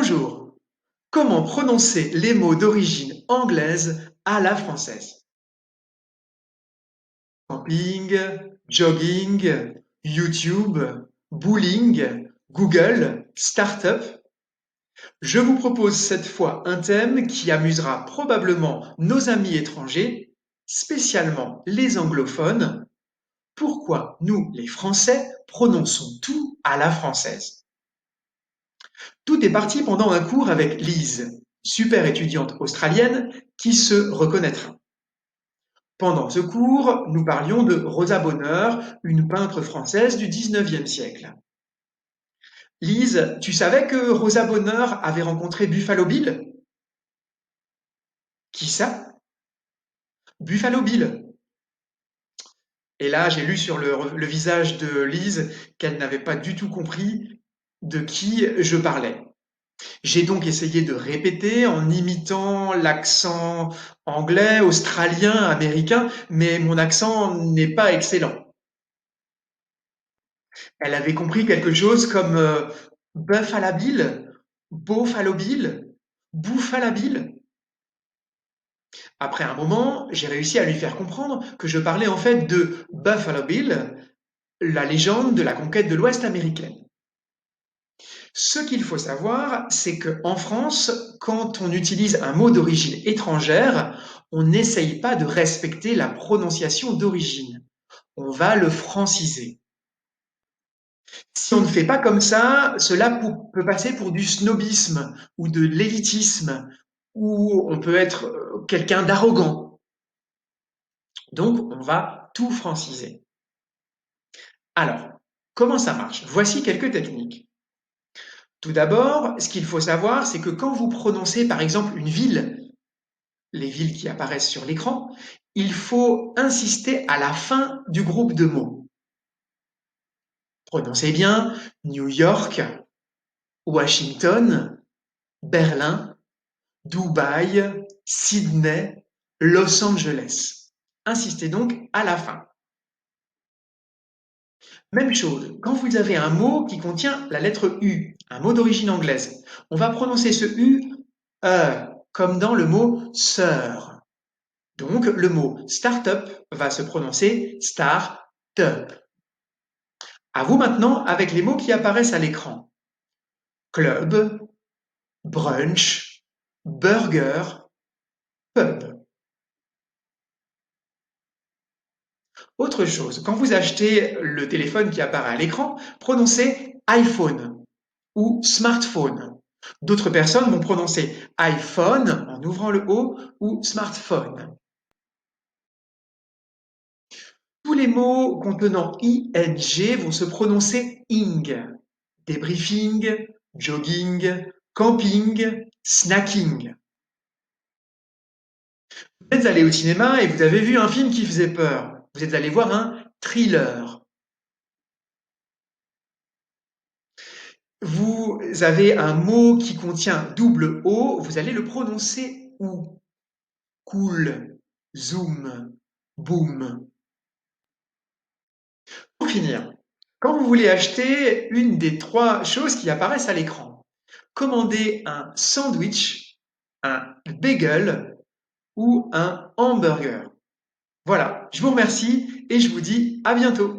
Bonjour. Comment prononcer les mots d'origine anglaise à la française? Camping, jogging, YouTube, bowling, Google, startup. Je vous propose cette fois un thème qui amusera probablement nos amis étrangers, spécialement les anglophones. Pourquoi nous, les Français, prononçons tout à la française? Tout est parti pendant un cours avec Lise, super étudiante australienne qui se reconnaîtra. Pendant ce cours, nous parlions de Rosa Bonheur, une peintre française du XIXe siècle. Lise, tu savais que Rosa Bonheur avait rencontré Buffalo Bill? Qui ça? Buffalo Bill. Et là, j'ai lu sur le visage de Lise qu'elle n'avait pas du tout compris de qui je parlais. J'ai donc essayé de répéter en imitant l'accent anglais, australien, américain, mais mon accent n'est pas excellent. Elle avait compris quelque chose comme bœuf à la bile, beauf à l'obile, bouffe à la bile. Après un moment, j'ai réussi à lui faire comprendre que je parlais en fait de Buffalo Bill, la légende de la conquête de l'Ouest américaine. Ce qu'il faut savoir, c'est qu'en France, quand on utilise un mot d'origine étrangère, on n'essaye pas de respecter la prononciation d'origine. On va le franciser. Si on ne fait pas comme ça, cela peut passer pour du snobisme ou de l'élitisme, ou on peut être quelqu'un d'arrogant. Donc, on va tout franciser. Alors, comment ça marche? Voici quelques techniques. Tout d'abord, ce qu'il faut savoir, c'est que quand vous prononcez par exemple une ville, les villes qui apparaissent sur l'écran, il faut insister à la fin du groupe de mots. Prononcez bien New York, Washington, Berlin, Dubaï, Sydney, Los Angeles. Insistez donc à la fin. Même chose, quand vous avez un mot qui contient la lettre U, un mot d'origine anglaise, on va prononcer ce U comme dans le mot sœur. Donc le mot startup va se prononcer start-up. À vous maintenant avec les mots qui apparaissent à l'écran. Club, brunch, burger, pub. Autre chose, quand vous achetez le téléphone qui apparaît à l'écran, prononcez iPhone ou smartphone. D'autres personnes vont prononcer iPhone en ouvrant le O ou smartphone. Tous les mots contenant ing vont se prononcer ing. Débriefing, jogging, camping, snacking. Vous êtes allé au cinéma et vous avez vu un film qui faisait peur. Vous êtes allé voir un thriller. Vous avez un mot qui contient double O, vous allez le prononcer OU. Cool, zoom, boom. Pour finir, quand vous voulez acheter une des trois choses qui apparaissent à l'écran, commandez un sandwich, un bagel ou un hamburger. Voilà, je vous remercie et je vous dis à bientôt.